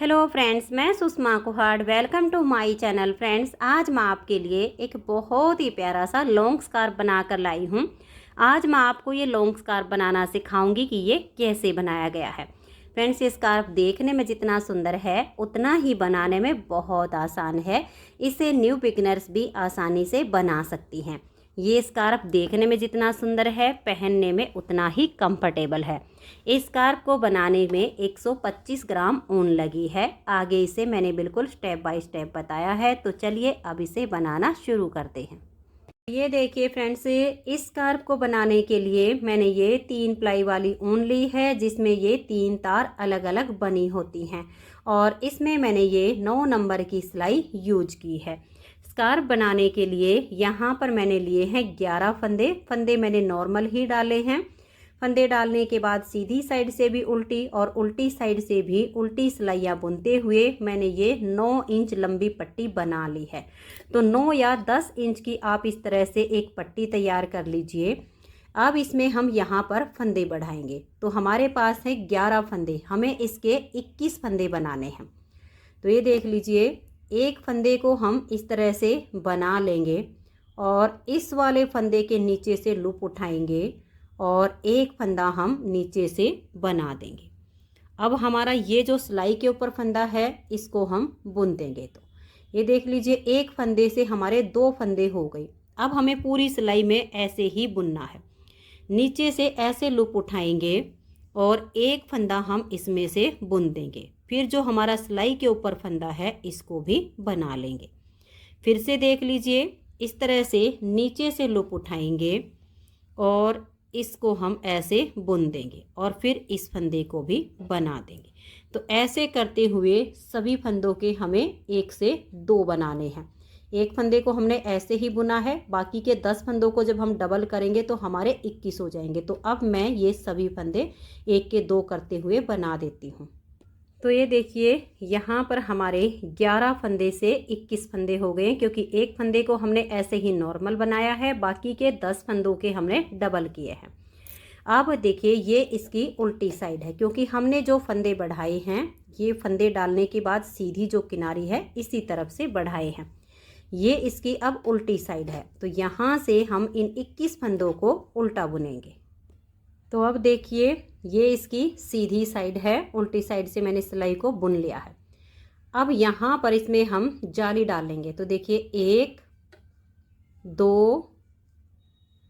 Hello friends, मैं Sushma Kuhad. Welcome to my channel. Friends, आज मैं आपके लिए एक बहुत ही प्यारा सा लॉन्ग स्कार्फ बनाकर लाई हूँ। आज मैं आपको ये लॉन्ग स्कार्फ बनाना सिखाऊंगी कि ये कैसे बनाया गया है। फ्रेंड्स, ये स्कार्फ देखने में जितना सुंदर है उतना ही बनाने में बहुत आसान है। इसे न्यू बिगिनर्स भी आसानी से बना सकती हैं। ये स्कार्फ देखने में जितना सुंदर है, पहनने में उतना ही कंफर्टेबल है। इस स्कार्फ को बनाने में 125 ग्राम ऊन लगी है। आगे इसे मैंने बिल्कुल स्टेप बाय स्टेप बताया है, तो चलिए अब इसे बनाना शुरू करते हैं। ये देखिए फ्रेंड्स, इस स्कार्फ को बनाने के लिए मैंने ये 3 प्लाई वाली ऊन ली है, जिसमें ये 3 तार अलग अलग बनी होती हैं और इसमें मैंने ये 9 नंबर की सिलाई यूज की है। स्कार्फ बनाने के लिए यहाँ पर मैंने लिए हैं 11 फंदे मैंने नॉर्मल ही डाले हैं। फंदे डालने के बाद सीधी साइड से भी उल्टी और उल्टी साइड से भी उल्टी सिलाइयाँ बुनते हुए मैंने ये 9 इंच लंबी पट्टी बना ली है। तो 9 या 10 इंच की आप इस तरह से एक पट्टी तैयार कर लीजिए। अब इसमें हम यहाँ पर फंदे बढ़ाएंगे। तो हमारे पास है 11 फंदे, हमें इसके 21 फंदे बनाने हैं। तो ये देख लीजिए, एक फंदे को हम इस तरह से बना लेंगे और इस वाले फंदे के नीचे से लूप उठाएंगे और एक फंदा हम नीचे से बना देंगे। अब हमारा ये जो सिलाई के ऊपर फंदा है, इसको हम बुन देंगे। तो ये देख लीजिए, एक फंदे से हमारे 2 फंदे हो गए। अब हमें पूरी सिलाई में ऐसे ही बुनना है। नीचे से ऐसे लूप उठाएंगे और एक फंदा हम इसमें से बुन देंगे। फिर जो हमारा सिलाई के ऊपर फंदा है, इसको भी बना लेंगे। फिर से देख लीजिए, इस तरह से नीचे से लूप उठाएंगे और इसको हम ऐसे बुन देंगे और फिर इस फंदे को भी बना देंगे। तो ऐसे करते हुए सभी फंदों के हमें 1 से 2 बनाने हैं। एक फंदे को हमने ऐसे ही बुना है, बाकी के 10 फंदों को जब हम डबल करेंगे तो हमारे 21 हो जाएंगे। तो अब मैं ये सभी फंदे 1 के 2 करते हुए बना देती हूँ। तो ये देखिए, यहाँ पर हमारे 11 फंदे से 21 फंदे हो गए, क्योंकि एक फंदे को हमने ऐसे ही नॉर्मल बनाया है, बाकी के 10 फंदों के हमने डबल किए हैं। अब देखिए, ये इसकी उल्टी साइड है, क्योंकि हमने जो फंदे बढ़ाए हैं, ये फंदे डालने के बाद सीधी जो किनारी है इसी तरफ से बढ़ाए हैं। ये इसकी अब उल्टी साइड है। तो यहाँ से हम इन 21 फंदों को उल्टा बुनेंगे। तो अब देखिए, ये इसकी सीधी साइड है, उल्टी साइड से मैंने सिलाई को बुन लिया है। अब यहाँ पर इसमें हम जाली डालेंगे। तो देखिए, 1 2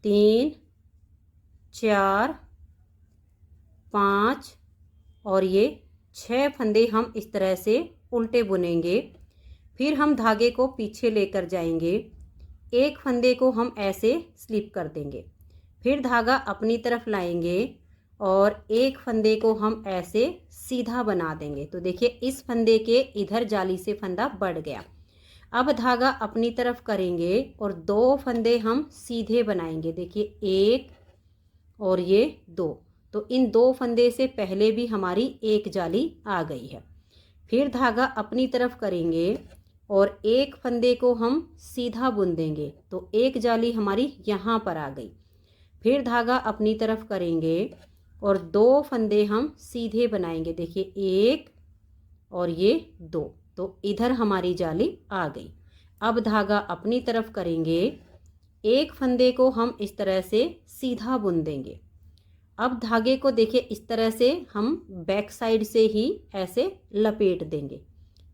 3 4 5 और ये 6 फंदे हम इस तरह से उल्टे बुनेंगे। फिर हम धागे को पीछे लेकर जाएंगे, एक फंदे को हम ऐसे स्लिप कर देंगे, फिर धागा अपनी तरफ लाएंगे और एक फंदे को हम ऐसे सीधा बना देंगे। तो देखिए, इस फंदे के इधर जाली से फंदा बढ़ गया। अब धागा अपनी तरफ करेंगे और 2 फंदे हम सीधे बनाएंगे। देखिए, 1 और ये 2। तो इन 2 फंदे से पहले भी हमारी एक जाली आ गई है। फिर धागा अपनी तरफ करेंगे और एक फंदे को हम सीधा बुन देंगे। तो एक जाली हमारी यहाँ पर आ गई। फिर धागा अपनी तरफ करेंगे और 2 फंदे हम सीधे बनाएंगे। देखिए, 1 और ये 2। तो इधर हमारी जाली आ गई। अब धागा अपनी तरफ करेंगे, एक फंदे को हम इस तरह से सीधा बुन देंगे। अब धागे को देखिए, इस तरह से हम बैक साइड से ही ऐसे लपेट देंगे।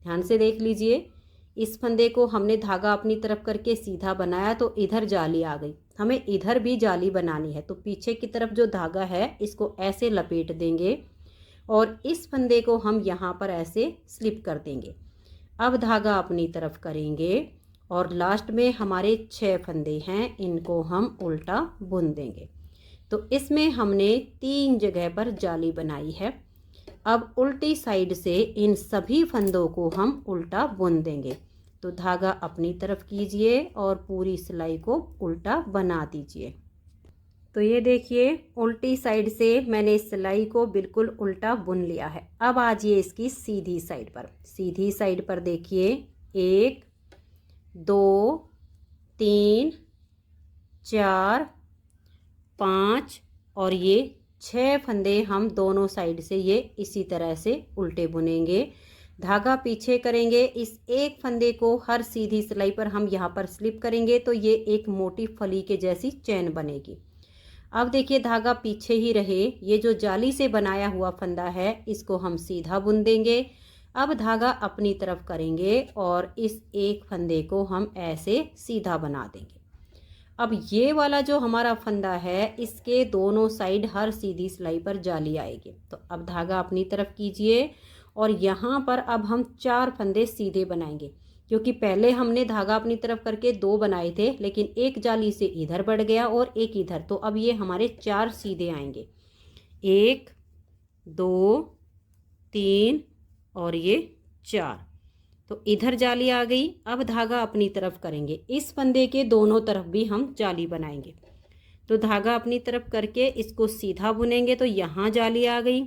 ध्यान से देख लीजिए, इस फंदे को हमने धागा अपनी तरफ करके सीधा बनाया तो इधर जाली आ गई। हमें इधर भी जाली बनानी है, तो पीछे की तरफ जो धागा है इसको ऐसे लपेट देंगे और इस फंदे को हम यहाँ पर ऐसे स्लिप कर देंगे। अब धागा अपनी तरफ करेंगे और लास्ट में हमारे 6 फंदे हैं, इनको हम उल्टा बुन देंगे। तो इसमें हमने 3 जगह पर जाली बनाई है। अब उल्टी साइड से इन सभी फंदों को हम उल्टा बुन देंगे। तो धागा अपनी तरफ कीजिए और पूरी सिलाई को उल्टा बना दीजिए। तो ये देखिए, उल्टी साइड से मैंने सिलाई को बिल्कुल उल्टा बुन लिया है। अब आजिए इसकी सीधी साइड पर। सीधी साइड पर देखिए, 1 2 3 4 5 और ये 6 फंदे हम दोनों साइड से ये इसी तरह से उल्टे बुनेंगे। धागा पीछे करेंगे, इस एक फंदे को हर सीधी सिलाई पर हम यहाँ पर स्लिप करेंगे तो ये एक मोटी फली के जैसी चैन बनेगी। अब देखिए धागा पीछे ही रहे, ये जो जाली से बनाया हुआ फंदा है इसको हम सीधा बुन देंगे। अब धागा अपनी तरफ करेंगे और इस एक फंदे को हम ऐसे सीधा बना देंगे। अब ये वाला जो हमारा फंदा है इसके दोनों साइड हर सीधी सिलाई पर जाली आएगी। तो अब धागा अपनी तरफ कीजिए और यहाँ पर अब हम 4 फंदे सीधे बनाएंगे, क्योंकि पहले हमने धागा अपनी तरफ करके 2 बनाए थे, लेकिन एक जाली से इधर बढ़ गया और एक इधर, तो अब ये हमारे 4 सीधे आएंगे। 1 2 3 और ये 4। तो इधर जाली आ गई। अब धागा अपनी तरफ करेंगे, इस फंदे के दोनों तरफ भी हम जाली बनाएंगे। तो धागा अपनी तरफ करके इसको सीधा बुनेंगे तो यहाँ जाली आ गई।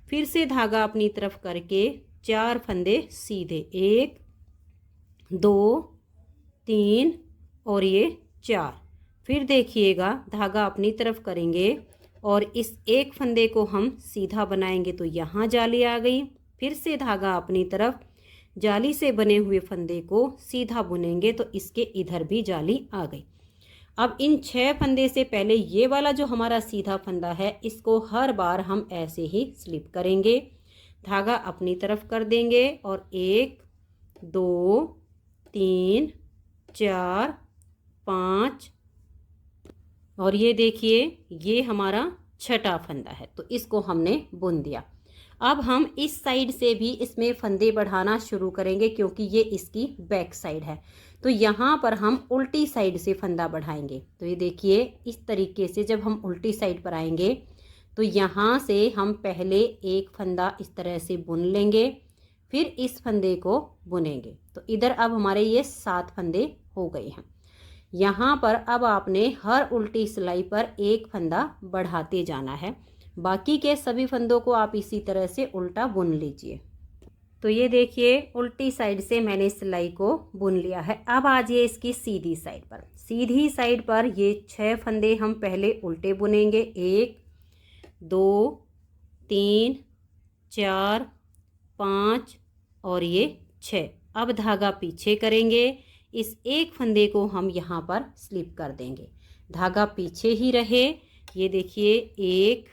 फिर से धागा अपनी तरफ करके 4 फंदे सीधे, 1 2 3 और ये 4। फिर देखिएगा धागा अपनी तरफ करेंगे और इस एक फंदे को हम सीधा बनाएंगे तो यहाँ जाली आ गई। फिर से धागा अपनी तरफ जाली से बने हुए फंदे को सीधा बुनेंगे तो इसके इधर भी जाली आ गई। अब इन 6 फंदे से पहले ये वाला जो हमारा सीधा फंदा है इसको हर बार हम ऐसे ही स्लिप करेंगे। धागा अपनी तरफ कर देंगे और 1 2 3 4 5 और ये देखिए ये हमारा छठा फंदा है, तो इसको हमने बुन दिया। अब हम इस साइड से भी इसमें फंदे बढ़ाना शुरू करेंगे, क्योंकि ये इसकी बैक साइड है। तो यहाँ पर हम उल्टी साइड से फंदा बढ़ाएंगे। तो ये देखिए इस तरीके से जब हम उल्टी साइड पर आएंगे तो यहाँ से हम पहले एक फंदा इस तरह से बुन लेंगे, फिर इस फंदे को बुनेंगे। तो इधर अब हमारे ये 7 फंदे हो गए हैं। यहाँ पर अब आपने हर उल्टी सिलाई पर एक फंदा बढ़ाते जाना है। बाकी के सभी फंदों को आप इसी तरह से उल्टा बुन लीजिए। तो ये देखिए उल्टी साइड से मैंने सिलाई को बुन लिया है। अब आ जाइए इसकी सीधी साइड पर। सीधी साइड पर ये 6 फंदे हम पहले उल्टे बुनेंगे, 1 2 3 4 5 और ये 6। अब धागा पीछे करेंगे, इस एक फंदे को हम यहाँ पर स्लिप कर देंगे। धागा पीछे ही रहे। ये देखिए 1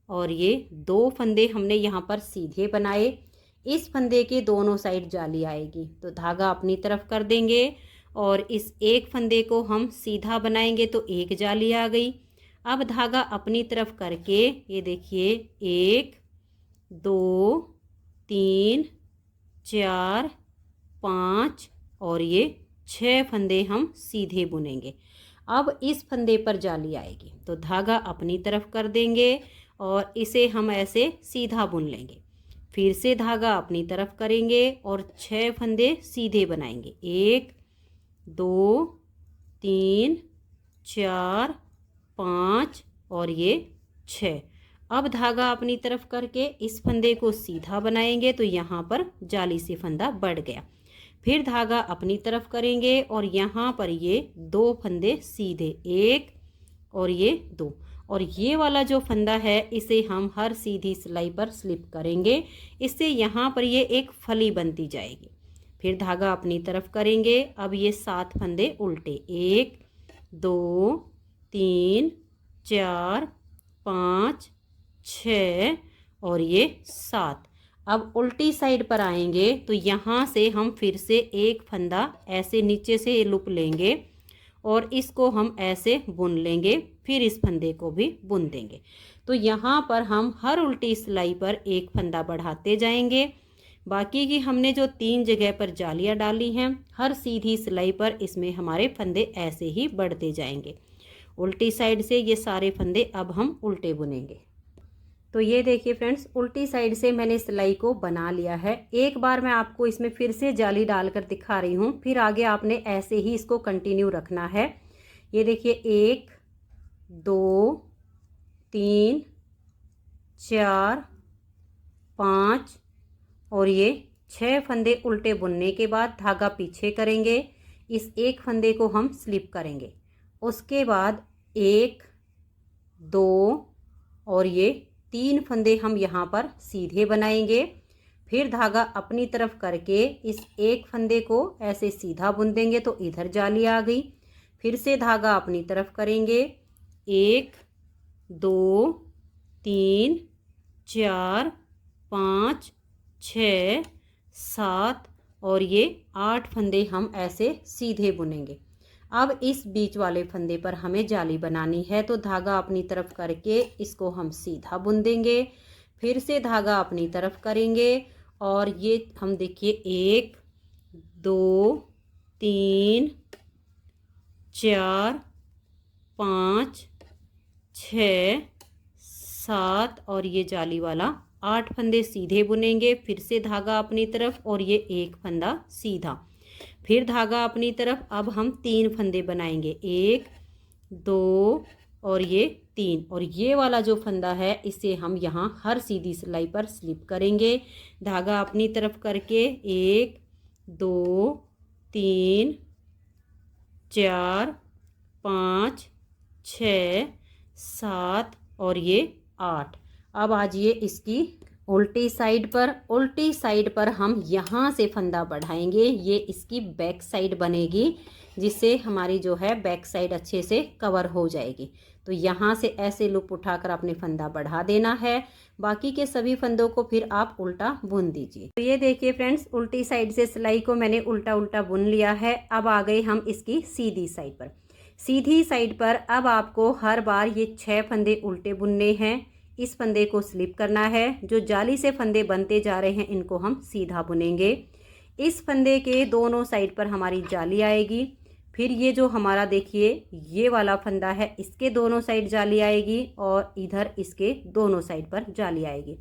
और ये 2 फंदे हमने यहाँ पर सीधे बनाए। इस फंदे के दोनों साइड जाली आएगी, तो धागा अपनी तरफ कर देंगे और इस एक फंदे को हम सीधा बनाएंगे तो एक जाली आ गई। अब धागा अपनी तरफ करके ये देखिए 1 2 3 4 5 और ये 6 फंदे हम सीधे बुनेंगे। अब इस फंदे पर जाली आएगी तो धागा अपनी तरफ कर देंगे और इसे हम ऐसे सीधा बुन लेंगे। फिर से धागा अपनी तरफ करेंगे और 6 फंदे सीधे बनाएंगे, 1 2 3 4 5 और ये 6। अब धागा अपनी तरफ करके इस फंदे को सीधा बनाएंगे तो यहाँ पर जाली से फंदा बढ़ गया। फिर धागा अपनी तरफ करेंगे और यहाँ पर ये 2 फंदे सीधे, 1 और ये 2। और ये वाला जो फंदा है इसे हम हर सीधी सिलाई पर स्लिप करेंगे, इससे यहाँ पर ये एक फली बनती जाएगी। फिर धागा अपनी तरफ करेंगे। अब ये 7 फंदे उल्टे, 1 2 3 4 5 6 और ये 7। अब उल्टी साइड पर आएंगे तो यहाँ से हम फिर से एक फंदा ऐसे नीचे से लुप लेंगे और इसको हम ऐसे बुन लेंगे, फिर इस फंदे को भी बुन देंगे। तो यहाँ पर हम हर उल्टी सिलाई पर एक फंदा बढ़ाते जाएंगे। बाकी की हमने जो 3 जगह पर जालियाँ डाली हैं, हर सीधी सिलाई पर इसमें हमारे फंदे ऐसे ही बढ़ते जाएंगे। उल्टी साइड से ये सारे फंदे अब हम उल्टे बुनेंगे। तो ये देखिए फ्रेंड्स, उल्टी साइड से मैंने सिलाई को बना लिया है। एक बार मैं आपको इसमें फिर से जाली डालकर दिखा रही हूँ, फिर आगे आपने ऐसे ही इसको कंटिन्यू रखना है। ये देखिए 1 2 3 4 5 और ये 6 फंदे उल्टे बुनने के बाद धागा पीछे करेंगे, इस एक फंदे को हम स्लिप करेंगे। उसके बाद 1 2 और ये 3 फंदे हम यहाँ पर सीधे बनाएंगे। फिर धागा अपनी तरफ करके इस एक फंदे को ऐसे सीधा बुन देंगे तो इधर जाली आ गई। फिर से धागा अपनी तरफ करेंगे, 1 2 3 4 5 6 7 और ये 8 फंदे हम ऐसे सीधे बुनेंगे। अब इस बीच वाले फंदे पर हमें जाली बनानी है तो धागा अपनी तरफ करके इसको हम सीधा बुन देंगे। फिर से धागा अपनी तरफ करेंगे और ये हम देखिए 1 2 3 4 5 6 7 और ये जाली वाला 8 फंदे सीधे बुनेंगे। फिर से धागा अपनी तरफ और ये एक फंदा सीधा, फिर धागा अपनी तरफ। अब हम 3 फंदे बनाएंगे, 1 2 और ये 3 और ये वाला जो फंदा है इसे हम यहाँ हर सीधी सिलाई पर स्लिप करेंगे। धागा अपनी तरफ करके 1 2 3 4 5 6 7 और ये 8। अब आज ये इसकी उल्टी साइड पर हम यहाँ से फंदा बढ़ाएंगे। ये इसकी बैक साइड बनेगी जिससे हमारी जो है बैक साइड अच्छे से कवर हो जाएगी। तो यहाँ से ऐसे लूप उठाकर अपने फंदा बढ़ा देना है। बाकी के सभी फंदों को फिर आप उल्टा बुन दीजिए। तो ये देखिए फ्रेंड्स, उल्टी साइड से सिलाई को मैंने उल्टा बुन लिया है। अब आ गए हम इसकी सीधी साइड पर। सीधी साइड पर अब आपको हर बार ये 6 फंदे उल्टे बुनने हैं। इस फंदे को स्लिप करना है। जो जाली से फंदे बनते जा रहे हैं इनको हम सीधा बुनेंगे। इस फंदे के दोनों साइड पर हमारी जाली आएगी। फिर ये जो हमारा देखिए ये वाला फंदा है इसके दोनों साइड जाली आएगी और इधर इसके दोनों साइड पर जाली आएगी।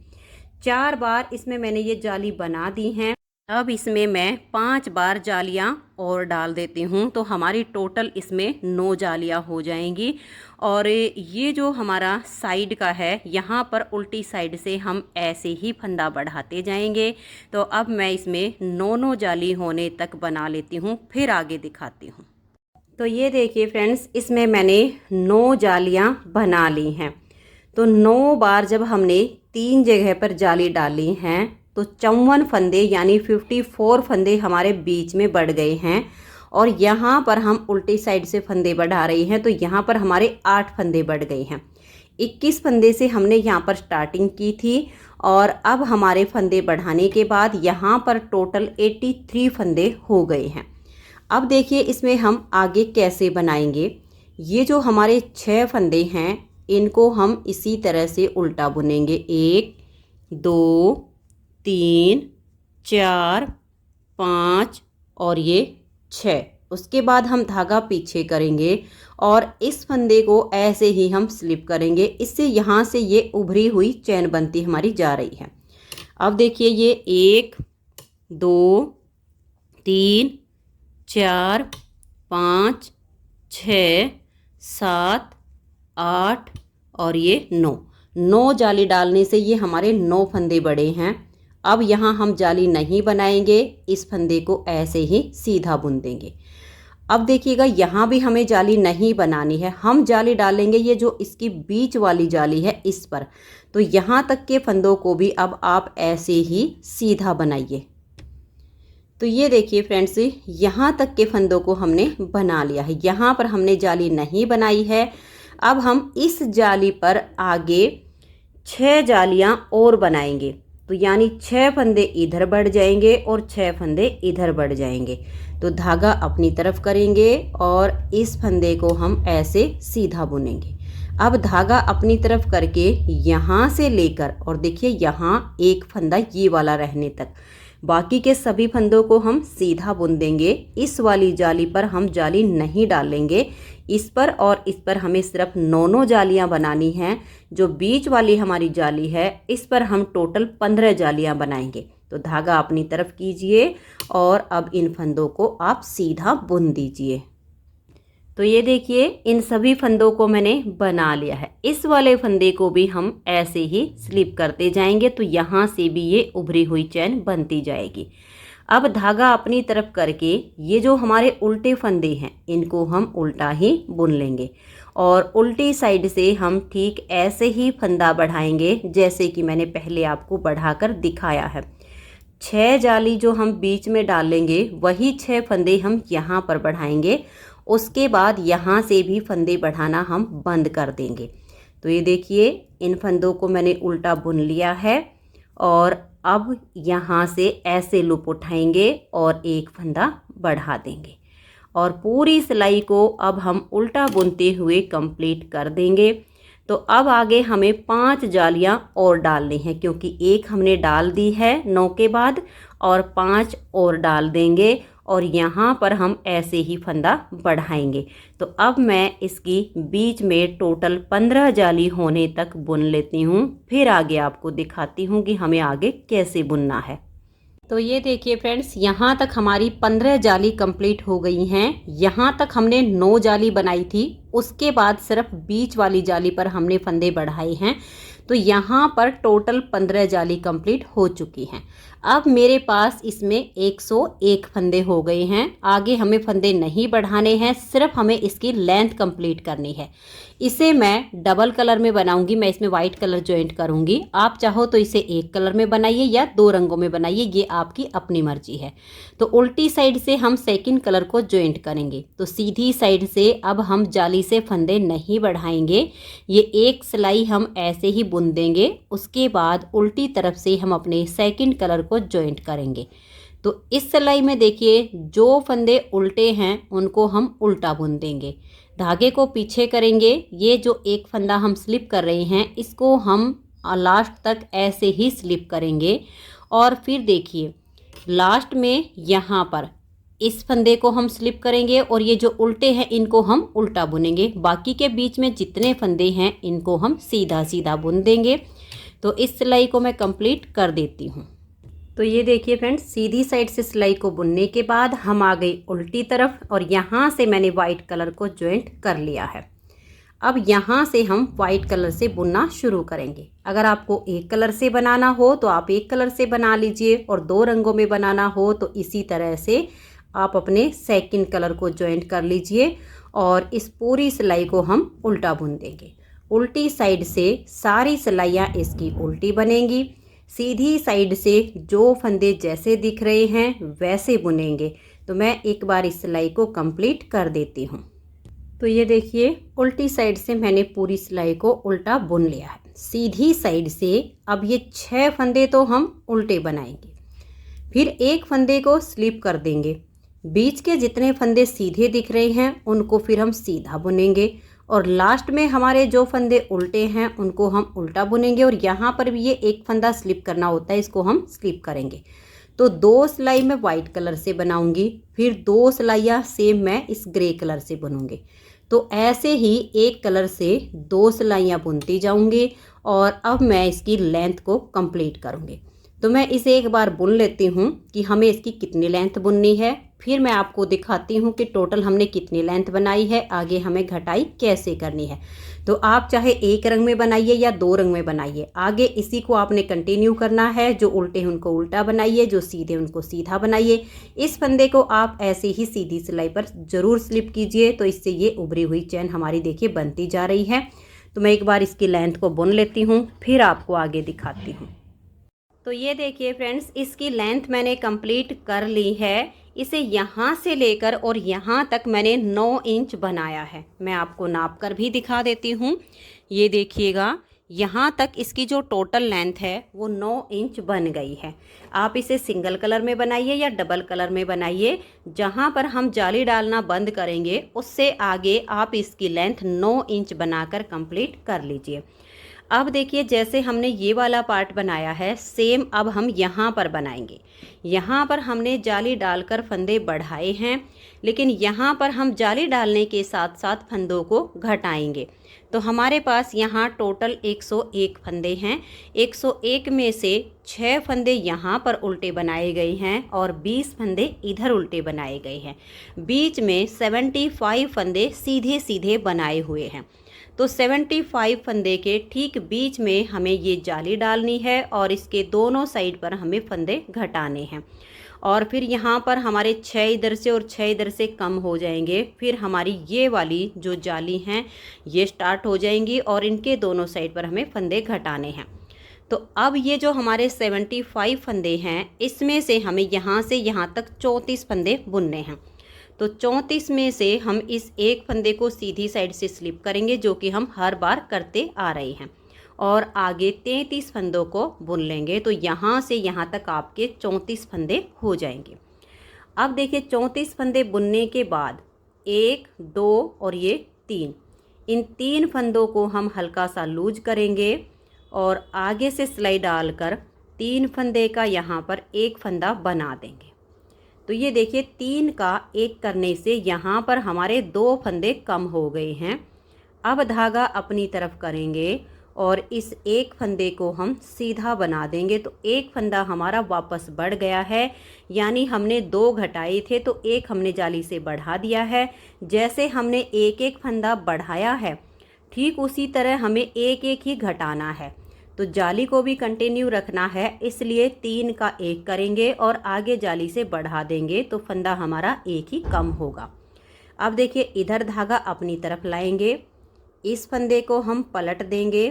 4 बार इसमें मैंने ये जाली बना दी हैं। अब इसमें मैं 5 बार जालियां और डाल देती हूँ तो हमारी टोटल इसमें 9 जालियां हो जाएंगी। और ये जो हमारा साइड का है यहाँ पर उल्टी साइड से हम ऐसे ही फंदा बढ़ाते जाएंगे। तो अब मैं इसमें 9 जाली होने तक बना लेती हूँ, फिर आगे दिखाती हूँ। तो ये देखिए फ्रेंड्स, इसमें मैंने 9 जालियां बना ली हैं। तो 9 बार जब हमने 3 जगह पर जाली डाली हैं तो 54 फंदे यानी 54 फंदे हमारे बीच में बढ़ गए हैं। और यहाँ पर हम उल्टी साइड से फंदे बढ़ा रहे हैं तो यहाँ पर हमारे 8 फंदे बढ़ गए हैं। 21 फंदे से हमने यहाँ पर स्टार्टिंग की थी और अब हमारे फंदे बढ़ाने के बाद यहाँ पर टोटल 83 फंदे हो गए हैं। अब देखिए इसमें हम आगे कैसे बनाएंगे। ये जो हमारे 6 फंदे हैं इनको हम इसी तरह से उल्टा बुनेंगे। 1 2 3 4 5 और ये 6। उसके बाद हम धागा पीछे करेंगे और इस फंदे को ऐसे ही हम स्लिप करेंगे। इससे यहाँ से ये उभरी हुई चैन बनती हमारी जा रही है। अब देखिए ये 1 2 3 4 5 6 7 8 और ये 9 जाली डालने से ये हमारे 9 फंदे बड़े हैं। अब यहाँ हम जाली नहीं बनाएंगे, इस फंदे को ऐसे ही सीधा बुन देंगे। अब देखिएगा यहाँ भी हमें जाली नहीं बनानी है, हम जाली डालेंगे ये जो इसकी बीच वाली जाली है इस पर। तो यहाँ तक के फंदों को भी अब आप ऐसे ही सीधा बनाइए। तो ये देखिए फ्रेंड्स, यहाँ तक के फंदों को हमने बना लिया है। यहाँ पर हमने जाली नहीं बनाई है। अब हम इस जाली पर आगे 6 जालियाँ और बनाएंगे। तो यानी 6 फंदे इधर बढ़ जाएंगे और 6 फंदे इधर बढ़ जाएंगे। तो धागा अपनी तरफ करेंगे और इस फंदे को हम ऐसे सीधा बुनेंगे। अब धागा अपनी तरफ करके यहाँ से लेकर और देखिए यहाँ एक फंदा ये वाला रहने तक, बाकी के सभी फंदों को हम सीधा बुन देंगे। इस वाली जाली पर हम जाली नहीं डालेंगे, इस पर और इस पर हमें सिर्फ 9 जालियां बनानी हैं। जो बीच वाली हमारी जाली है इस पर हम टोटल 15 जालियां बनाएंगे। तो धागा अपनी तरफ कीजिए और अब इन फंदों को आप सीधा बुन दीजिए। तो ये देखिए इन सभी फंदों को मैंने बना लिया है। इस वाले फंदे को भी हम ऐसे ही स्लिप करते जाएंगे तो यहाँ से भी ये उभरी हुई चैन बनती जाएगी। अब धागा अपनी तरफ करके ये जो हमारे उल्टे फंदे हैं इनको हम उल्टा ही बुन लेंगे और उल्टी साइड से हम ठीक ऐसे ही फंदा बढ़ाएंगे जैसे कि मैंने पहले आपको बढ़ाकर दिखाया है। 6 जाली जो हम बीच में डालेंगे वही 6 फंदे हम यहाँ पर बढ़ाएंगे। उसके बाद यहाँ से भी फंदे बढ़ाना हम बंद कर देंगे। तो ये देखिए इन फंदों को मैंने उल्टा बुन लिया है और अब यहाँ से ऐसे लूप उठाएंगे और एक फंदा बढ़ा देंगे और पूरी सिलाई को अब हम उल्टा बुनते हुए कंप्लीट कर देंगे। तो अब आगे हमें 5 जालियाँ और डालनी हैं, क्योंकि एक हमने डाल दी है 9 के बाद और 5 और डाल देंगे और यहाँ पर हम ऐसे ही फंदा बढ़ाएंगे। तो अब मैं इसकी बीच में टोटल 15 जाली होने तक बुन लेती हूँ, फिर आगे आपको दिखाती हूँ कि हमें आगे कैसे बुनना है। तो ये देखिए फ्रेंड्स, यहाँ तक हमारी 15 जाली कंप्लीट हो गई हैं। यहाँ तक हमने 9 जाली बनाई थी, उसके बाद सिर्फ बीच वाली जाली पर हमने फंदे बढ़ाए हैं। तो यहाँ पर टोटल 15 जाली कंप्लीट हो चुकी हैं। अब मेरे पास इसमें 101 फंदे हो गए हैं। आगे हमें फंदे नहीं बढ़ाने हैं, सिर्फ हमें इसकी लेंथ कंप्लीट करनी है। इसे मैं डबल कलर में बनाऊंगी, मैं इसमें वाइट कलर ज्वाइंट करूंगी। आप चाहो तो इसे एक कलर में बनाइए या 2 रंगों में बनाइए, ये आपकी अपनी मर्जी है। तो उल्टी साइड से हम सेकंड कलर को ज्वाइंट करेंगे। तो सीधी साइड से अब हम जाली से फंदे नहीं बढ़ाएंगे, ये एक सिलाई हम ऐसे ही बुन देंगे। उसके बाद उल्टी तरफ से हम अपने सेकंड कलर को ज्वाइंट करेंगे। तो इस सिलाई में देखिए जो फंदे उल्टे हैं उनको हम उल्टा बुन देंगे, धागे को पीछे करेंगे। ये जो एक फंदा हम स्लिप कर रहे हैं इसको हम लास्ट तक ऐसे ही स्लिप करेंगे और फिर देखिए लास्ट में यहाँ पर इस फंदे को हम स्लिप करेंगे और ये जो उल्टे हैं इनको हम उल्टा बुनेंगे। बाकी के बीच में जितने फंदे हैं इनको हम सीधा सीधा बुन देंगे। तो इस सिलाई को मैं कंप्लीट कर देती हूँ। तो ये देखिए फ्रेंड्स, सीधी साइड से सिलाई को बुनने के बाद हम आ गई उल्टी तरफ और यहाँ से मैंने वाइट कलर को ज्वाइंट कर लिया है। अब यहाँ से हम वाइट कलर से बुनना शुरू करेंगे। अगर आपको एक कलर से बनाना हो तो आप एक कलर से बना लीजिए और 2 रंगों में बनाना हो तो इसी तरह से आप अपने सेकंड कलर को ज्वाइंट कर लीजिए और इस पूरी सिलाई को हम उल्टा बुन देंगे। उल्टी साइड से सारी सिलाइयाँ इसकी उल्टी बनेंगी। सीधी साइड से जो फंदे जैसे दिख रहे हैं वैसे बुनेंगे। तो मैं एक बार इस सिलाई को कंप्लीट कर देती हूँ। तो ये देखिए उल्टी साइड से मैंने पूरी सिलाई को उल्टा बुन लिया है। सीधी साइड से अब ये 6 फंदे तो हम उल्टे बनाएंगे, फिर एक फंदे को स्लिप कर देंगे। बीच के जितने फंदे सीधे दिख रहे हैं उनको फिर हम सीधा बुनेंगे और लास्ट में हमारे जो फंदे उल्टे हैं उनको हम उल्टा बुनेंगे और यहाँ पर भी ये एक फंदा स्लिप करना होता है, इसको हम स्लिप करेंगे। तो 2 सिलाई मैं वाइट कलर से बनाऊंगी, फिर 2 सिलाइयाँ सेम मैं इस ग्रे कलर से बुनूंगी। तो ऐसे ही एक कलर से 2 सिलाइयाँ बुनती जाऊंगी और अब मैं इसकी लेंथ को कंप्लीट करूंगी। तो मैं इसे एक बार बुन लेती हूँ कि हमें इसकी कितनी लेंथ बुननी है, फिर मैं आपको दिखाती हूँ कि टोटल हमने कितनी लेंथ बनाई है, आगे हमें घटाई कैसे करनी है। तो आप चाहे एक रंग में बनाइए या 2 रंग में बनाइए, आगे इसी को आपने कंटिन्यू करना है। जो उल्टे हैं उनको उल्टा बनाइए, जो सीधे उनको सीधा बनाइए। इस फंदे को आप ऐसे ही सीधी सिलाई पर ज़रूर स्लिप कीजिए, तो इससे ये उभरी हुई चैन हमारी देखिए बनती जा रही है। तो मैं एक बार इसकी लेंथ को बुन लेती हूँ, फिर आपको आगे दिखाती हूँ। तो ये देखिए फ्रेंड्स, इसकी लेंथ मैंने कंप्लीट कर ली है। इसे यहाँ से लेकर और यहाँ तक मैंने 9 इंच बनाया है। मैं आपको नाप कर भी दिखा देती हूँ। ये देखिएगा यहाँ तक इसकी जो टोटल लेंथ है वो 9 इंच बन गई है। आप इसे सिंगल कलर में बनाइए या डबल कलर में बनाइए। जहाँ पर हम जाली डालना बंद करेंगे उससे आगे आप इसकी लेंथ 9 इंच बनाकर कंप्लीट कर लीजिए। अब देखिए जैसे हमने ये वाला पार्ट बनाया है सेम अब हम यहाँ पर बनाएंगे। यहाँ पर हमने जाली डालकर फंदे बढ़ाए हैं, लेकिन यहाँ पर हम जाली डालने के साथ साथ फंदों को घटाएंगे। तो हमारे पास यहाँ टोटल 101 फंदे हैं। 101 में से 6 फंदे यहाँ पर उल्टे बनाए गए हैं और 20 फंदे इधर उल्टे बनाए गए हैं। बीच में 75 फंदे सीधे सीधे बनाए हुए हैं। तो 75 फंदे के ठीक बीच में हमें ये जाली डालनी है और इसके दोनों साइड पर हमें फंदे घटाने हैं। और फिर यहाँ पर हमारे 6 इधर से और 6 इधर से कम हो जाएंगे। फिर हमारी ये वाली जो जाली हैं ये स्टार्ट हो जाएंगी और इनके दोनों साइड पर हमें फंदे घटाने हैं। तो अब ये जो हमारे 75 फंदे हैं, इसमें से हमें यहाँ से यहाँ तक 34 फंदे बुनने हैं। तो 34 में से हम इस एक फंदे को सीधी साइड से स्लिप करेंगे, जो कि हम हर बार करते आ रहे हैं, और आगे 33 फंदों को बुन लेंगे। तो यहाँ से यहाँ तक आपके 34 फंदे हो जाएंगे। अब देखिए 34 फंदे बुनने के बाद 1, 2 और ये 3, इन 3 फंदों को हम हल्का सा लूज करेंगे और आगे से सिलाई डालकर 3 फंदे का यहाँ पर एक फंदा बना देंगे। तो ये देखिए 3 का 1 करने से यहाँ पर हमारे 2 फंदे कम हो गए हैं। अब धागा अपनी तरफ करेंगे और इस एक फंदे को हम सीधा बना देंगे। तो एक फंदा हमारा वापस बढ़ गया है, यानी हमने 2 घटाए थे तो एक हमने जाली से बढ़ा दिया है। जैसे हमने एक एक फंदा बढ़ाया है, ठीक उसी तरह हमें एक एक ही घटाना है। तो जाली को भी कंटिन्यू रखना है, इसलिए 3 का 1 करेंगे और आगे जाली से बढ़ा देंगे तो फंदा हमारा एक ही कम होगा। अब देखिए इधर धागा अपनी तरफ लाएंगे, इस फंदे को हम पलट देंगे,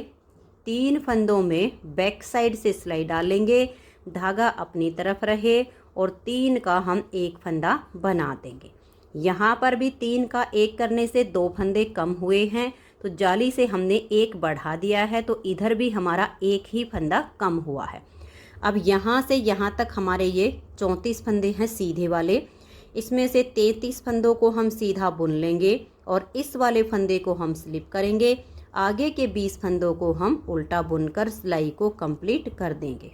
3 फंदों में बैक साइड से सिलाई डालेंगे, धागा अपनी तरफ रहे और 3 का हम एक फंदा बना देंगे। यहाँ पर भी 3 का 1 करने से 2 फंदे कम हुए हैं, तो जाली से हमने 1 बढ़ा दिया है, तो इधर भी हमारा एक ही फंदा कम हुआ है। अब यहाँ से यहाँ तक हमारे ये 34 फंदे हैं सीधे वाले, इसमें से 33 फंदों को हम सीधा बुन लेंगे और इस वाले फंदे को हम स्लिप करेंगे। आगे के 20 फंदों को हम उल्टा बुनकर सिलाई को कंप्लीट कर देंगे।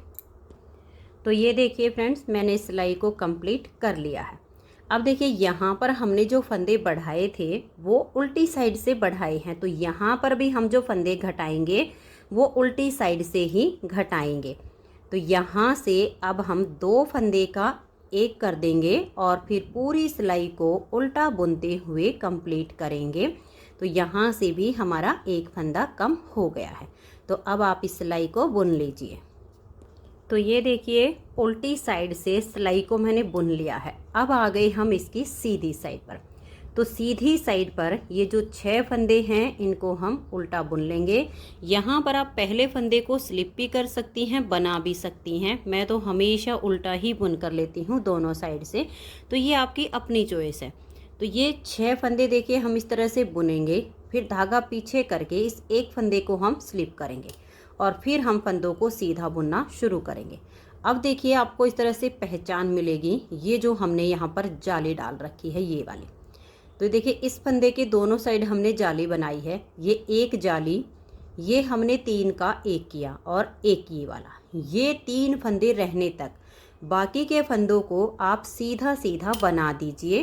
तो ये देखिए फ्रेंड्स, मैंने सिलाई को कंप्लीट कर लिया है। अब देखिए यहाँ पर हमने जो फंदे बढ़ाए थे वो उल्टी साइड से बढ़ाए हैं, तो यहाँ पर भी हम जो फंदे घटाएंगे वो उल्टी साइड से ही घटाएंगे। तो यहाँ से अब हम 2 फंदे का 1 कर देंगे और फिर पूरी सिलाई को उल्टा बुनते हुए कंप्लीट करेंगे। तो यहाँ से भी हमारा एक फंदा कम हो गया है। तो अब आप इस सिलाई को बुन लीजिए। तो ये देखिए उल्टी साइड से सिलाई को मैंने बुन लिया है। अब आ गए हम इसकी सीधी साइड पर। तो सीधी साइड पर ये जो 6 फंदे हैं इनको हम उल्टा बुन लेंगे। यहाँ पर आप पहले फंदे को स्लिप भी कर सकती हैं, बना भी सकती हैं। मैं तो हमेशा उल्टा ही बुन कर लेती हूँ दोनों साइड से, तो ये आपकी अपनी चॉइस है। तो ये 6 फंदे देखिए हम इस तरह से बुनेंगे, फिर धागा पीछे करके इस एक फंदे को हम स्लिप करेंगे और फिर हम फंदों को सीधा बुनना शुरू करेंगे। अब देखिए आपको इस तरह से पहचान मिलेगी, ये जो हमने यहाँ पर जाली डाल रखी है ये वाली। तो देखिए इस फंदे के दोनों साइड हमने जाली बनाई है, ये एक जाली, ये हमने 3 का 1 किया और एक ये वाला, ये 3 फंदे रहने तक बाकी के फंदों को आप सीधा सीधा बना दीजिए।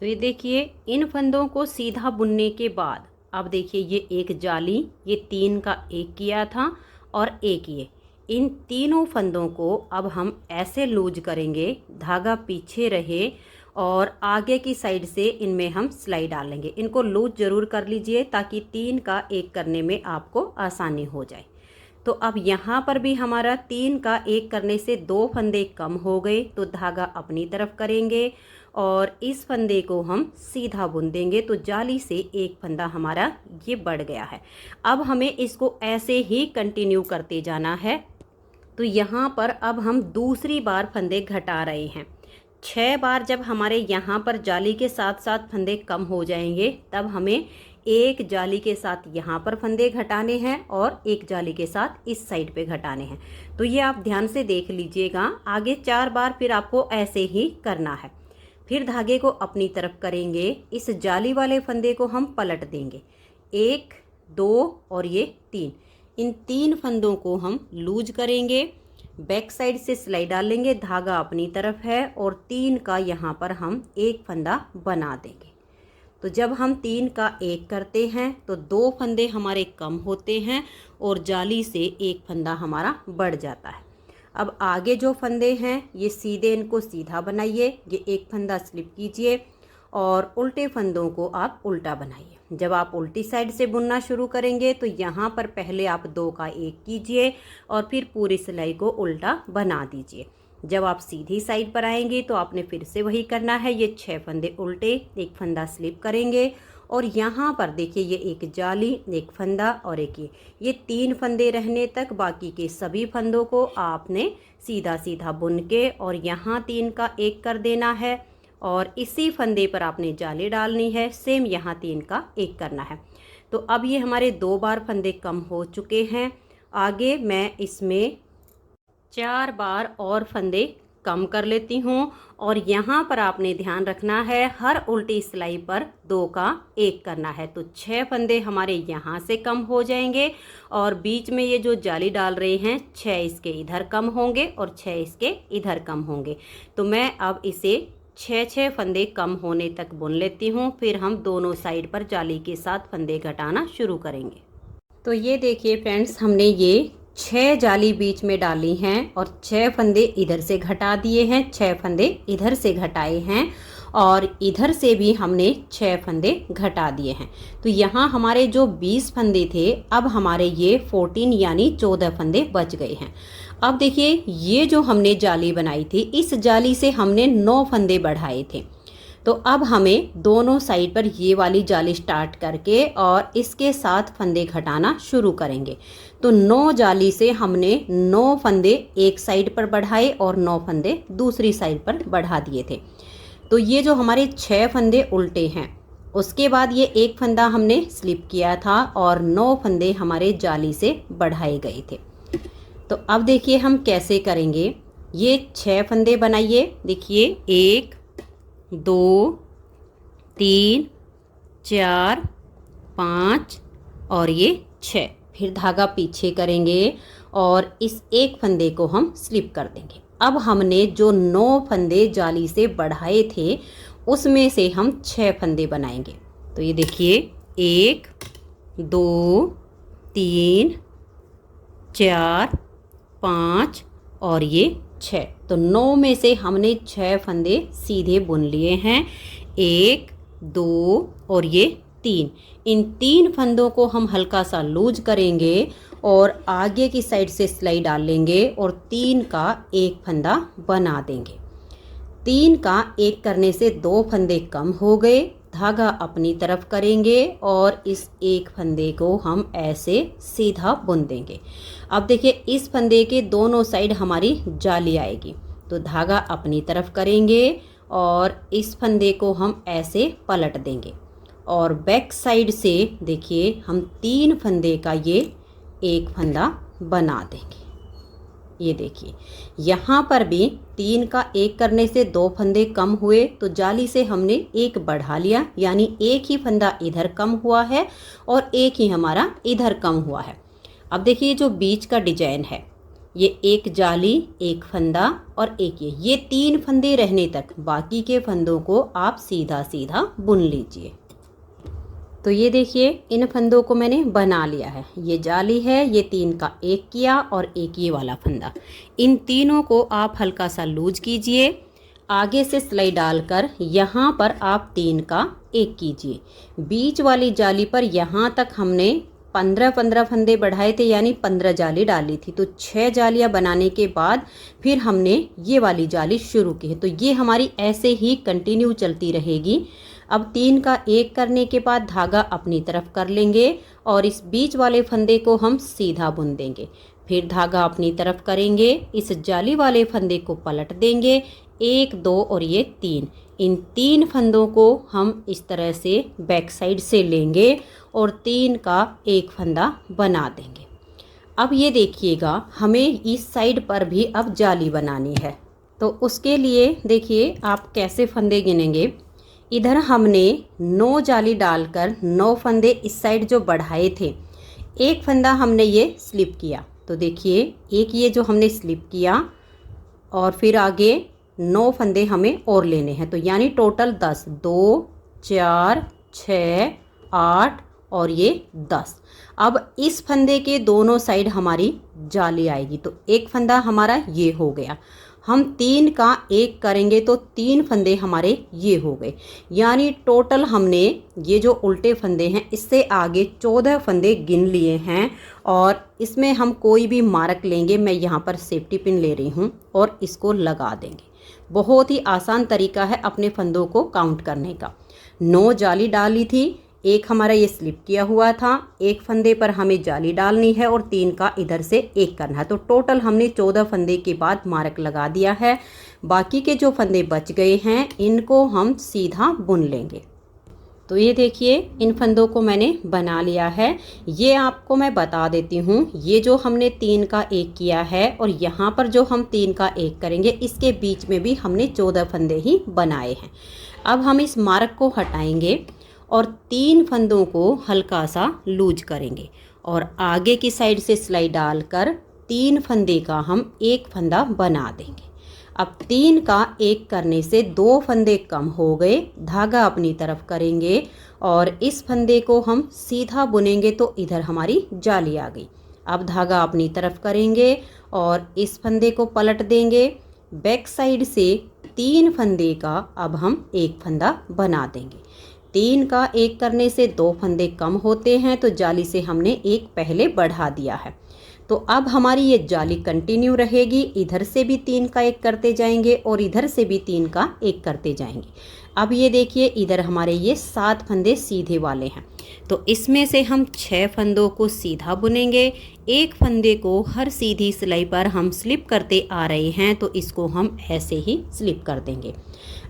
तो ये देखिए इन फंदों को सीधा बुनने के बाद अब देखिए ये एक जाली, ये 3 का 1 किया था और एक ये, इन तीनों फंदों को अब हम ऐसे लूज करेंगे, धागा पीछे रहे और आगे की साइड से इनमें हम सिलाई डालेंगे। इनको लूज ज़रूर कर लीजिए ताकि 3 का 1 करने में आपको आसानी हो जाए। तो अब यहाँ पर भी हमारा 3 का 1 करने से 2 फंदे कम हो गए, तो धागा अपनी तरफ करेंगे और इस फंदे को हम सीधा बुन देंगे। तो जाली से एक फंदा हमारा ये बढ़ गया है। अब हमें इसको ऐसे ही कंटिन्यू करते जाना है। तो यहाँ पर अब हम दूसरी बार फंदे घटा रहे हैं। 6 बार जब हमारे यहाँ पर जाली के साथ साथ फंदे कम हो जाएंगे, तब हमें एक जाली के साथ यहाँ पर फंदे घटाने हैं और एक जाली के साथ इस साइड पे घटाने हैं। तो ये आप ध्यान से देख लीजिएगा। आगे 4 बार फिर आपको ऐसे ही करना है। फिर धागे को अपनी तरफ करेंगे, इस जाली वाले फंदे को हम पलट देंगे, 1, 2 और ये 3, इन 3 फंदों को हम लूज करेंगे, बैक साइड से सिलाई डालेंगे, धागा अपनी तरफ है और 3 का यहाँ पर हम एक फंदा बना देंगे। तो जब हम 3 का 1 करते हैं तो 2 फंदे हमारे कम होते हैं और जाली से एक फंदा हमारा बढ़ जाता है। अब आगे जो फंदे हैं ये सीधे, इनको सीधा बनाइए, ये एक फंदा स्लिप कीजिए और उल्टे फंदों को आप उल्टा बनाइए। जब आप उल्टी साइड से बुनना शुरू करेंगे तो यहाँ पर पहले आप 2 का 1 कीजिए और फिर पूरी सिलाई को उल्टा बना दीजिए। जब आप सीधी साइड पर आएंगे तो आपने फिर से वही करना है, ये 6 फंदे उल्टे, एक फंदा स्लिप करेंगे और यहाँ पर देखिए ये एक जाली, एक फंदा और एक ये 3 फंदे रहने तक बाकी के सभी फंदों को आपने सीधा सीधा बुन के और यहाँ 3 का 1 कर देना है और इसी फंदे पर आपने जाली डालनी है। सेम यहाँ 3 का 1 करना है। तो अब ये हमारे 2 बार फंदे कम हो चुके हैं। आगे मैं इसमें 4 बार और फंदे कम कर लेती हूँ और यहाँ पर आपने ध्यान रखना है हर उल्टी सिलाई पर 2 का 1 करना है। तो 6 फंदे हमारे यहाँ से कम हो जाएंगे और बीच में ये जो जाली डाल रहे हैं 6 इसके इधर कम होंगे और 6 इसके इधर कम होंगे। तो मैं अब इसे 6 फंदे कम होने तक बुन लेती हूँ, फिर हम दोनों साइड पर जाली के साथ फंदे घटाना शुरू करेंगे। तो ये देखिए फ्रेंड्स, हमने ये 6 जाली बीच में डाली हैं और 6 फंदे इधर से घटा दिए हैं, 6 फंदे इधर से घटाए हैं और इधर से भी हमने 6 फंदे घटा दिए हैं। तो यहाँ हमारे जो 20 फंदे थे, अब हमारे ये 14 यानी 14 फंदे बच गए हैं। अब देखिए ये जो हमने जाली बनाई थी, इस जाली से हमने 9 फंदे बढ़ाए थे। तो अब हमें दोनों साइड पर ये वाली जाली स्टार्ट करके और इसके साथ फंदे घटाना शुरू करेंगे। तो 9 जाली से हमने 9 फंदे एक साइड पर बढ़ाए और 9 फंदे दूसरी साइड पर बढ़ा दिए थे। तो ये जो हमारे 6 फंदे उल्टे हैं, उसके बाद ये एक फंदा हमने स्लिप किया था और 9 फंदे हमारे जाली से बढ़ाए गए थे। तो अब देखिए हम कैसे करेंगे। ये 6 फंदे बनाइए। देखिए 1 2 3 4 5 और ये 6। फिर धागा पीछे करेंगे और इस एक फंदे को हम स्लिप कर देंगे। अब हमने जो 9 फंदे जाली से बढ़ाए थे उसमें से हम 6 फंदे बनाएंगे। तो ये देखिए 1 2 3 4 5 और ये 6। तो 9 में से हमने 6 फंदे सीधे बुन लिए हैं, 1 2 और ये 3। इन 3 फंदों को हम हल्का सा लूज करेंगे और आगे की साइड से सिलाई डाल लेंगे और 3 का 1 फंदा बना देंगे। 3 का 1 करने से 2 फंदे कम हो गए। धागा अपनी तरफ करेंगे और इस एक फंदे को हम ऐसे सीधा बुन देंगे। अब देखिए इस फंदे के दोनों साइड हमारी जाली आएगी। तो धागा अपनी तरफ करेंगे और इस फंदे को हम ऐसे पलट देंगे और बैक साइड से देखिए हम 3 फंदे का ये एक फंदा बना देंगे। ये देखिए यहाँ पर भी 3 का 1 करने से 2 फंदे कम हुए, तो जाली से हमने 1 बढ़ा लिया, यानी एक ही फंदा इधर कम हुआ है और एक ही हमारा इधर कम हुआ है। अब देखिए जो बीच का डिजाइन है, ये एक जाली, एक फंदा और एक ये 3 फंदे रहने तक बाकी के फंदों को आप सीधा सीधा बुन लीजिए। तो ये देखिए इन फंदों को मैंने बना लिया है। ये जाली है, ये 3 का 1 किया और एक ये वाला फंदा। इन तीनों को आप हल्का सा लूज कीजिए। आगे से सिलाई डालकर यहाँ पर आप 3 का 1 कीजिए। बीच वाली जाली पर यहाँ तक हमने 15-15 फंदे बढ़ाए थे, यानी 15 जाली डाली थी। तो 6 जालियाँ बनाने के बाद फिर हमने ये वाली जाली शुरू की है। तो ये हमारी ऐसे ही कंटिन्यू चलती रहेगी। अब 3 का 1 करने के बाद धागा अपनी तरफ कर लेंगे और इस बीच वाले फंदे को हम सीधा बुन देंगे। फिर धागा अपनी तरफ करेंगे, इस जाली वाले फंदे को पलट देंगे, 1 2 और ये 3। इन 3 फंदों को हम इस तरह से बैक साइड से लेंगे और 3 का 1 फंदा बना देंगे। अब ये देखिएगा हमें इस साइड पर भी अब जाली बनानी है। तो उसके लिए देखिए आप कैसे फंदे गिनेंगे। इधर हमने 9 जाली डालकर 9 फंदे इस साइड जो बढ़ाए थे, एक फंदा हमने ये स्लिप किया। तो देखिए एक ये जो हमने स्लिप किया और फिर आगे 9 फंदे हमें और लेने हैं। तो यानी टोटल 10, 2 4 6 8 और ये 10। अब इस फंदे के दोनों साइड हमारी जाली आएगी। तो एक फंदा हमारा ये हो गया। हम 3 का 1 करेंगे तो 3 फंदे हमारे ये हो गए, यानी टोटल हमने ये जो उल्टे फंदे हैं इससे आगे 14 फंदे गिन लिए हैं। और इसमें हम कोई भी मार्क लेंगे, मैं यहाँ पर सेफ्टी पिन ले रही हूँ और इसको लगा देंगे। बहुत ही आसान तरीका है अपने फंदों को काउंट करने का। 9 जाली डाली थी, एक हमारा ये स्लिप किया हुआ था, एक फंदे पर हमें जाली डालनी है और 3 का इधर से एक करना है। तो टोटल हमने 14 फंदे के बाद मार्क लगा दिया है। बाकी के जो फंदे बच गए हैं इनको हम सीधा बुन लेंगे। तो ये देखिए इन फंदों को मैंने बना लिया है। ये आपको मैं बता देती हूँ, ये जो हमने 3 का एक किया है और यहाँ पर जो हम 3 का एक करेंगे इसके बीच में भी हमने 14 फंदे ही बनाए हैं। अब हम इस मार्क को हटाएंगे और 3 फंदों को हल्का सा लूज करेंगे और आगे की साइड से सिलाई डालकर 3 फंदे का हम एक फंदा बना देंगे। अब 3 का एक करने से 2 फंदे कम हो गए, धागा अपनी तरफ करेंगे और इस फंदे को हम सीधा बुनेंगे तो इधर हमारी जाली आ गई। अब धागा अपनी तरफ करेंगे और इस फंदे को पलट देंगे। बैक साइड से 3 फंदे का अब हम एक फंदा बना देंगे। 3 का एक करने से 2 फंदे कम होते हैं तो जाली से हमने एक पहले बढ़ा दिया है। तो अब हमारी ये जाली कंटिन्यू रहेगी, इधर से भी 3 का एक करते जाएंगे और इधर से भी 3 का एक करते जाएंगे। अब ये देखिए इधर हमारे ये 7 फंदे सीधे वाले हैं, तो इसमें से हम 6 फंदों को सीधा बुनेंगे। एक फंदे को हर सीधी सिलाई पर हम स्लिप करते आ रहे हैं तो इसको हम ऐसे ही स्लिप कर देंगे।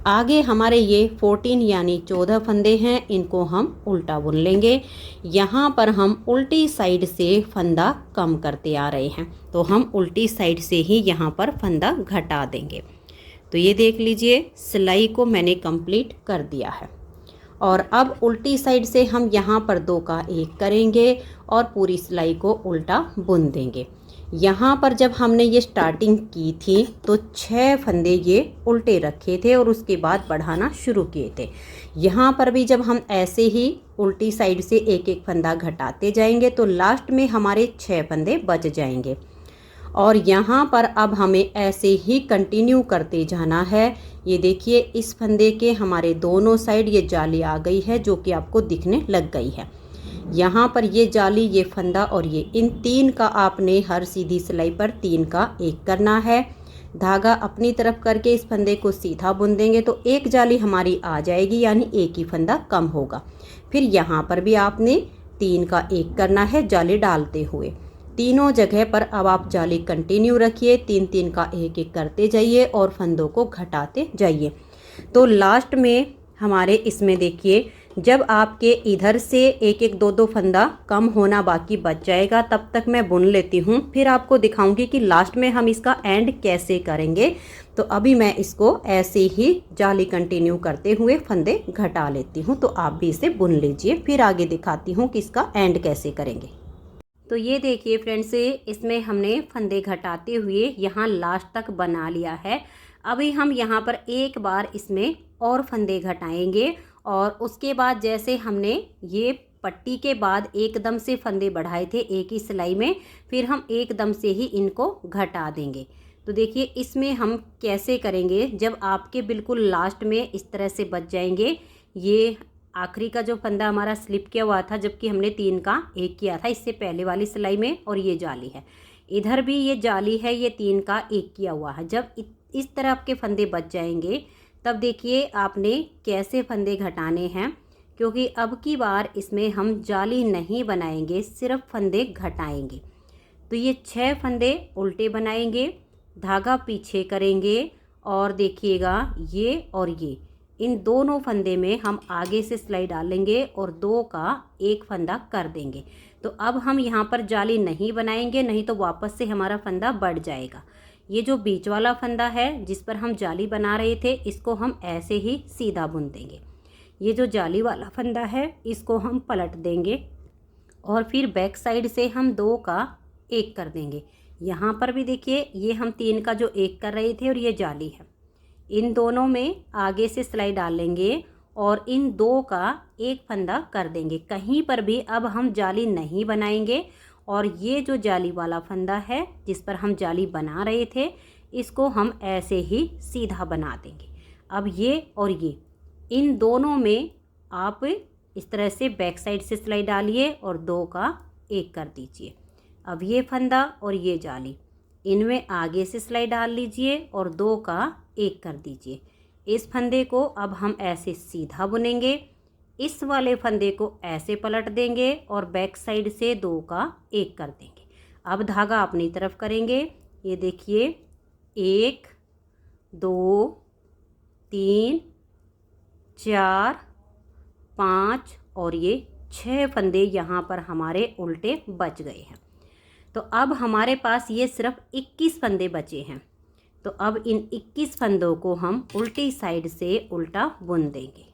आगे हमारे ये 14 यानी 14 फंदे हैं, इनको हम उल्टा बुन लेंगे। यहाँ पर हम उल्टी साइड से फंदा कम करते आ रहे हैं तो हम उल्टी साइड से ही यहाँ पर फंदा घटा देंगे। तो ये देख लीजिए सिलाई को मैंने कंप्लीट कर दिया है और अब उल्टी साइड से हम यहाँ पर 2 का एक करेंगे और पूरी सिलाई को उल्टा बुन देंगे। यहाँ पर जब हमने ये स्टार्टिंग की थी तो 6 फंदे ये उल्टे रखे थे और उसके बाद बढ़ाना शुरू किए थे। यहाँ पर भी जब हम ऐसे ही उल्टी साइड से एक एक फंदा घटाते जाएंगे तो लास्ट में हमारे 6 फंदे बच जाएंगे और यहाँ पर अब हमें ऐसे ही कंटिन्यू करते जाना है। ये देखिए इस फंदे के हमारे दोनों साइड ये जाली आ गई है जो कि आपको दिखने लग गई है। यहाँ पर ये जाली, ये फंदा और ये इन 3 का आपने हर सीधी सिलाई पर 3 का एक करना है। धागा अपनी तरफ करके इस फंदे को सीधा बुन देंगे तो एक जाली हमारी आ जाएगी यानी एक ही फंदा कम होगा। फिर यहाँ पर भी आपने 3 का एक करना है जाली डालते हुए। तीनों जगह पर अब आप जाली कंटिन्यू रखिए, 3-3 का एक एक करते जाइए और फंदों को घटाते जाइए। तो लास्ट में हमारे इसमें देखिए जब आपके इधर से एक एक 2-2 फंदा कम होना बाकी बच जाएगा तब तक मैं बुन लेती हूँ, फिर आपको दिखाऊंगी कि लास्ट में हम इसका एंड कैसे करेंगे। तो अभी मैं इसको ऐसे ही जाली कंटिन्यू करते हुए फंदे घटा लेती हूँ, तो आप भी इसे बुन लीजिए, फिर आगे दिखाती हूँ कि इसका एंड कैसे करेंगे। तो ये देखिए फ्रेंड्स इसमें हमने फंदे घटाते हुए यहाँ लास्ट तक बना लिया है। अभी हम यहाँ पर एक बार इसमें और फंदे घटाएंगे और उसके बाद जैसे हमने ये पट्टी के बाद एकदम से फंदे बढ़ाए थे एक ही सिलाई में, फिर हम एकदम से ही इनको घटा देंगे। तो देखिए इसमें हम कैसे करेंगे, जब आपके बिल्कुल लास्ट में इस तरह से बच जाएंगे। ये आखिरी का जो फंदा हमारा स्लिप किया हुआ था जबकि हमने 3 का एक किया था इससे पहले वाली सिलाई में, और ये जाली है, इधर भी ये जाली है, ये 3 का एक किया हुआ है। जब इस तरह आपके फंदे बच जाएंगे तब देखिए आपने कैसे फंदे घटाने हैं, क्योंकि अब की बार इसमें हम जाली नहीं बनाएंगे, सिर्फ फंदे घटाएंगे। तो ये 6 फंदे उल्टे बनाएंगे, धागा पीछे करेंगे और देखिएगा ये और ये इन दोनों फंदे में हम आगे से सिलाई डालेंगे और 2 का एक फंदा कर देंगे। तो अब हम यहाँ पर जाली नहीं बनाएंगे, नहीं तो वापस से हमारा फंदा बढ़ जाएगा। ये जो बीच वाला फंदा है जिस पर हम जाली बना रहे थे इसको हम ऐसे ही सीधा बुन देंगे। ये जो जाली वाला फंदा है इसको हम पलट देंगे और फिर बैक साइड से हम 2 का एक कर देंगे। यहाँ पर भी देखिए ये हम 3 का जो एक कर रहे थे और ये जाली है, इन दोनों में आगे से सिलाई डालेंगे और इन 2 का एक फंदा कर देंगे। कहीं पर भी अब हम जाली नहीं बनाएंगे और ये जो जाली वाला फंदा है जिस पर हम जाली बना रहे थे इसको हम ऐसे ही सीधा बना देंगे। अब ये और ये इन दोनों में आप इस तरह से बैक साइड से सिलाई डालिए और 2 का एक कर दीजिए। अब ये फंदा और ये जाली इनमें आगे से सिलाई डाल लीजिए और 2 का एक कर दीजिए। इस फंदे को अब हम ऐसे सीधा बुनेंगे, इस वाले फंदे को ऐसे पलट देंगे और बैक साइड से 2 का 1 कर देंगे। अब धागा अपनी तरफ करेंगे। ये देखिए 1 2 3 4 5 और ये 6 फंदे यहाँ पर हमारे उल्टे बच गए हैं। तो अब हमारे पास ये सिर्फ 21 फंदे बचे हैं। तो अब इन 21 फंदों को हम उल्टी साइड से उल्टा बुन देंगे।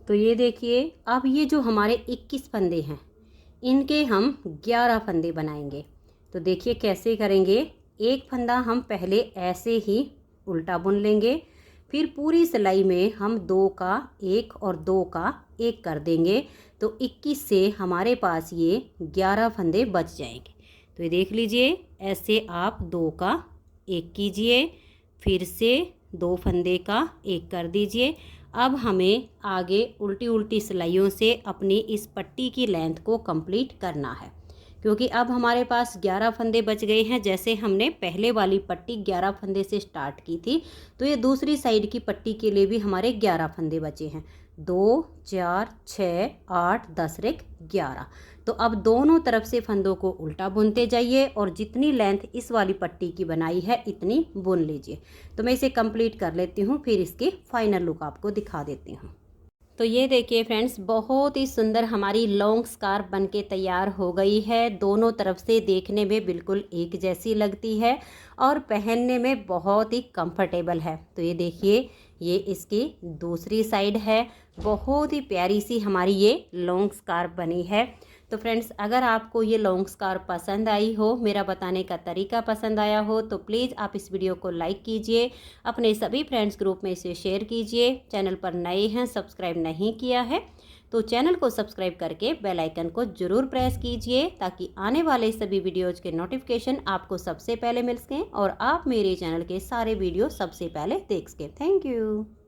तो ये देखिए अब ये जो हमारे 21 फंदे हैं इनके हम 11 फंदे बनाएंगे। तो देखिए कैसे करेंगे। एक फंदा हम पहले ऐसे ही उल्टा बुन लेंगे, फिर पूरी सिलाई में हम 2 का 1 और 2 का 1 कर देंगे। तो 21 से हमारे पास ये 11 फंदे बच जाएंगे। तो ये देख लीजिए ऐसे आप 2 का 1 कीजिए, फिर से 2 फंदे का 1 कर दीजिए। अब हमें आगे उल्टी उल्टी सिलाइयों से अपनी इस पट्टी की लेंथ को कंप्लीट करना है, क्योंकि अब हमारे पास 11 फंदे बच गए हैं। जैसे हमने पहले वाली पट्टी 11 फंदे से स्टार्ट की थी, तो ये दूसरी साइड की पट्टी के लिए भी हमारे 11 फंदे बचे हैं। 2 4 6 8 10 रेख 11। तो अब दोनों तरफ से फंदों को उल्टा बुनते जाइए और जितनी लेंथ इस वाली पट्टी की बनाई है इतनी बुन लीजिए। तो मैं इसे कंप्लीट कर लेती हूँ, फिर इसकी फाइनल लुक आपको दिखा देती हूँ। तो ये देखिए फ्रेंड्स, बहुत ही सुंदर हमारी लॉन्ग स्कार्फ बनके तैयार हो गई है। दोनों तरफ से देखने में बिल्कुल एक जैसी लगती है और पहनने में बहुत ही कंफर्टेबल है। तो ये देखिए ये इसकी दूसरी साइड है। बहुत ही प्यारी सी हमारी ये लॉन्ग स्कार्फ बनी है। तो फ्रेंड्स, अगर आपको ये लॉन्ग स्कार्फ पसंद आई हो, मेरा बताने का तरीका पसंद आया हो, तो प्लीज़ आप इस वीडियो को लाइक कीजिए, अपने सभी फ्रेंड्स ग्रुप में इसे शेयर कीजिए। चैनल पर नए हैं, सब्सक्राइब नहीं किया है तो चैनल को सब्सक्राइब करके बेल आइकन को ज़रूर प्रेस कीजिए, ताकि आने वाले सभी वीडियोज़ के नोटिफिकेशन आपको सबसे पहले मिल सकें और आप मेरे चैनल के सारे वीडियो सबसे पहले देख सकें। Thank you.